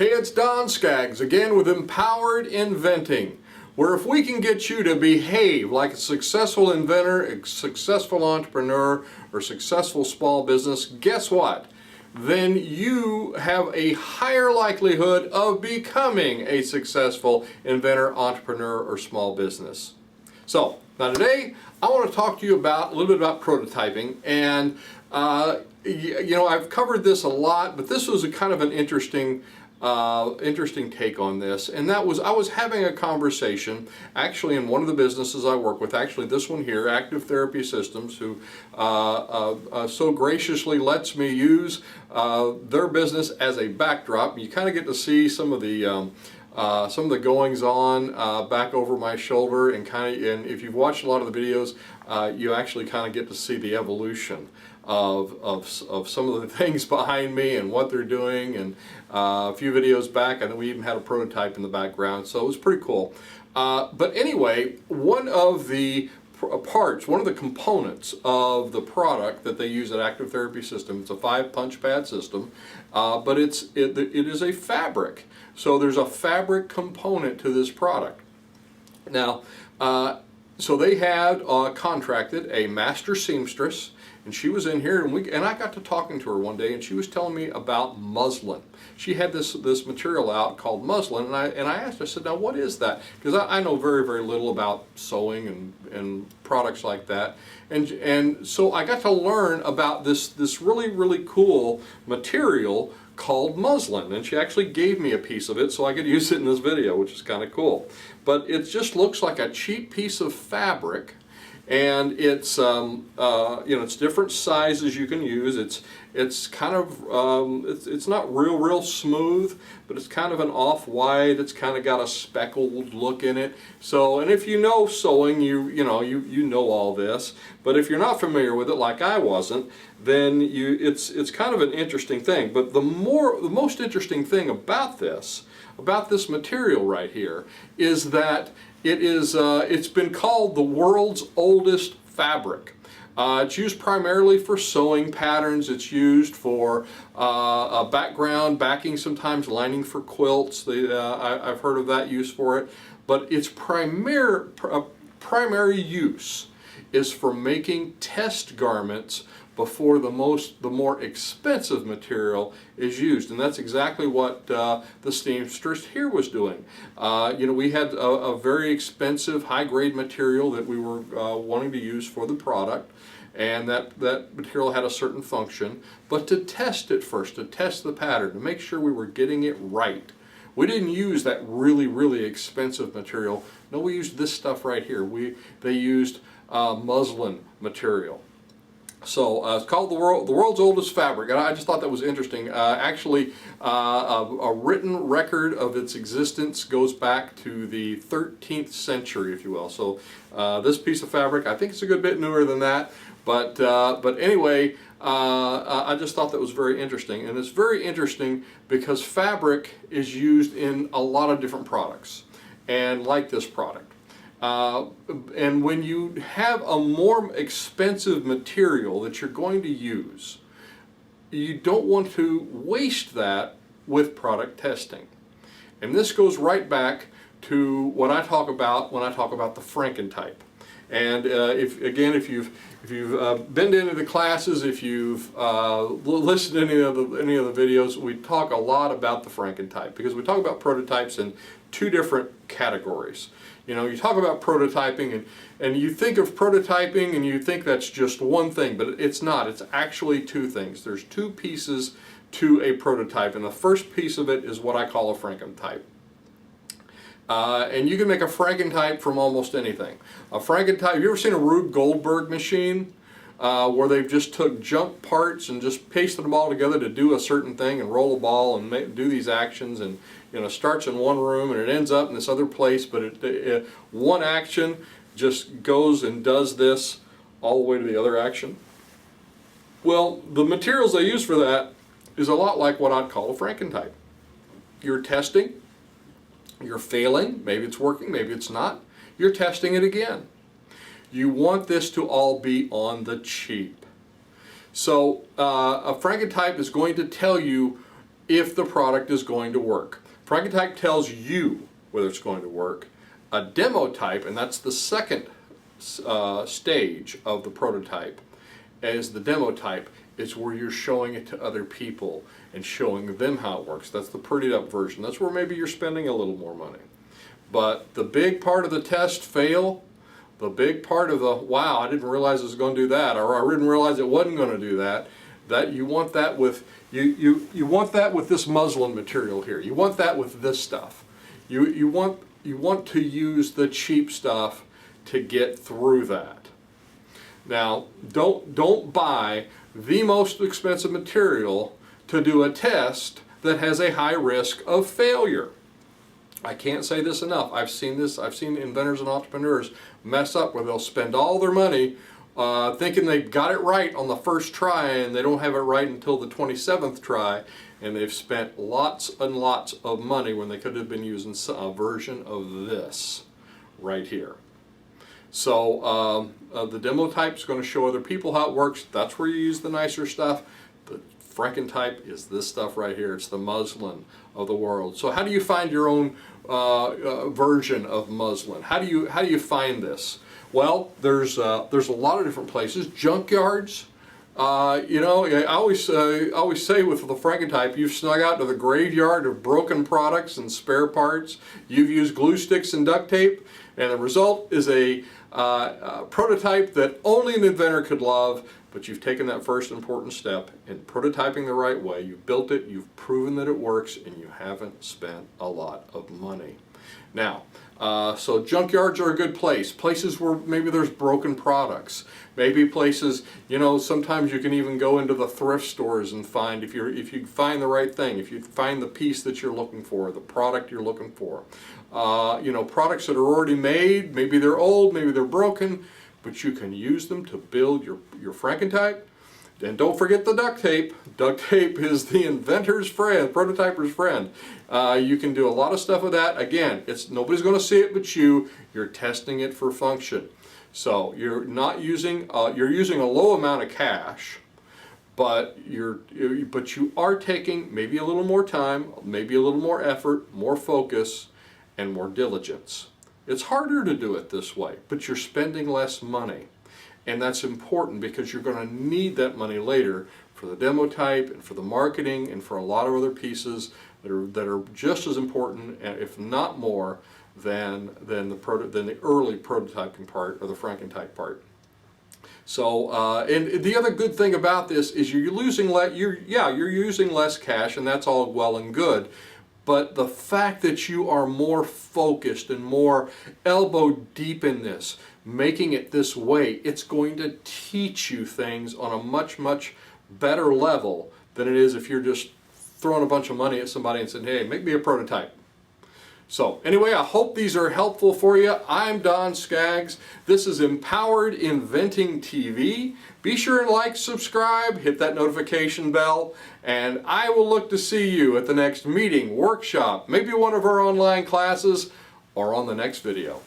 Hey, it's Don Skaggs again with Empowered Inventing, where if we can get you to behave like a successful inventor, a successful entrepreneur, or successful small business, guess what? Then you have a higher likelihood of becoming a successful inventor, entrepreneur, or small business. So, now today I want to talk to you about a little bit about prototyping, and you know, I've covered this a lot, but this was a kind of an interesting take on this, and that was I was having a conversation actually in one of the businesses I work with, actually this one here, Active Therapy Systems, who so graciously lets me use their business as a backdrop. You kind of get to see some of the goings on back over my shoulder, and if you've watched a lot of the videos, you actually kind of get to see the evolution of some of the things behind me and what they're doing. And a few videos back, I know we even had a prototype in the background, so it was pretty cool. But anyway, one of the components of the product that they use at Active Therapy System, it's a 5 punch pad system, but it is a fabric. So there's a fabric component to this product. Now, so they had contracted a master seamstress, and she was in here, and I got to talking to her one day, and she was telling me about muslin. She had this material out called muslin, and I asked her, I said, now what is that? Because I know very, very little about sewing and products like that. And so I got to learn about this really, really cool material called muslin, and she actually gave me a piece of it so I could use it in this video, which is kind of cool. But it just looks like a cheap piece of fabric, and it's you know, it's different sizes you can use. It's kind of it's not real smooth, but it's kind of an off-white. It's kind of got a speckled look in it. So, and if you know sewing, you know all this. But if you're not familiar with it, like I wasn't, then it's kind of an interesting thing. But the most interesting thing about this material right here is that it's been called the world's oldest fabric. It's used primarily for sewing patterns. It's used for background, backing, sometimes lining for quilts. I've heard of that use for it. But its primary use is for making test garments before the more expensive material is used, and that's exactly what the seamstress here was doing. You know, we had a very expensive, high-grade material that we were wanting to use for the product, and that material had a certain function. But to test it first, to test the pattern, to make sure we were getting it right, we didn't use that really expensive material. No, we used this stuff right here. They used muslin material. So it's called the world's oldest fabric, and I just thought that was interesting. Actually, a written record of its existence goes back to the 13th century, if you will. So this piece of fabric, I think it's a good bit newer than that. But anyway, I just thought that was very interesting, and it's very interesting because fabric is used in a lot of different products, and like this product. And when you have a more expensive material that you're going to use, you don't want to waste that with product testing. And this goes right back to what I talk about when I talk about the Frankentype. And if you've been to any of the classes, if you've listened to any of the videos, we talk a lot about the Frankentype, because we talk about prototypes in two different categories. You know, you talk about prototyping, and you think of prototyping and you think that's just one thing, but it's not. It's actually two things. There's two pieces to a prototype, and the first piece of it is what I call a Frankentype. And you can make a Frankentype from almost anything. A Frankentype, have you ever seen a Rube Goldberg machine? Where they've just took junk parts and just pasted them all together to do a certain thing and roll a ball and do these actions, and you know, starts in one room and it ends up in this other place, but one action just goes and does this all the way to the other action. Well, the materials they use for that is a lot like what I'd call a Frankentype. You're testing, you're failing, maybe it's working, maybe it's not, you're testing it again. You want this to all be on the cheap. So a Frankentype is going to tell you if the product is going to work. Frankentype tells you whether it's going to work. A demo type, and that's the second stage of the prototype, as the demo type, is where you're showing it to other people and showing them how it works. That's the prettied up version. That's where maybe you're spending a little more money. But the big part of the test fail, the big part of the, wow, I didn't realize it was going to do that, or I didn't realize it wasn't going to do that, that you want that with, you want that with this muslin material here. You want that with this stuff. You want to use the cheap stuff to get through that. Now, don't buy the most expensive material to do a test that has a high risk of failure. I can't say this enough. I've seen this. I've seen inventors and entrepreneurs mess up where they'll spend all their money thinking they got it right on the first try, and they don't have it right until the 27th try, and they've spent lots and lots of money when they could have been using a version of this right here. So the demo type is going to show other people how it works. That's where you use the nicer stuff. The Frankentype is this stuff right here. It's the muslin of the world. So how do you find your own version of muslin? How do you find this? Well, there's a lot of different places. Junkyards. You know, I always say with the Frankentype, you've snuck out to the graveyard of broken products and spare parts. You've used glue sticks and duct tape, and the result is a prototype that only an inventor could love. But you've taken that first important step in prototyping the right way. You've built it, you've proven that it works, and you haven't spent a lot of money. Now, so junkyards are a good place. Places where maybe there's broken products. Maybe places, you know, sometimes you can even go into the thrift stores and find, if you find the right thing, if you find the piece that you're looking for, the product you're looking for. You know, products that are already made, maybe they're old, maybe they're broken, but you can use them to build your Frankentype. And don't forget the duct tape. Duct tape is the inventor's friend, prototyper's friend. You can do a lot of stuff with that. Again, nobody's going to see it but you. You're testing it for function. So you're not using, you're using a low amount of cash, but you are taking maybe a little more time, maybe a little more effort, more focus, and more diligence. It's harder to do it this way, but you're spending less money. And that's important because you're going to need that money later for the demo type and for the marketing and for a lot of other pieces that are just as important, if not more, than the early prototyping part or the Frankentype part. So, and the other good thing about this is you're using less cash, and that's all well and good. But the fact that you are more focused and more elbow deep in this, making it this way, it's going to teach you things on a much, much better level than it is if you're just throwing a bunch of money at somebody and saying, hey, make me a prototype. So anyway, I hope these are helpful for you. I'm Don Skaggs. This is Empowered Inventing TV. Be sure and like, subscribe, hit that notification bell, and I will look to see you at the next meeting, workshop, maybe one of our online classes, or on the next video.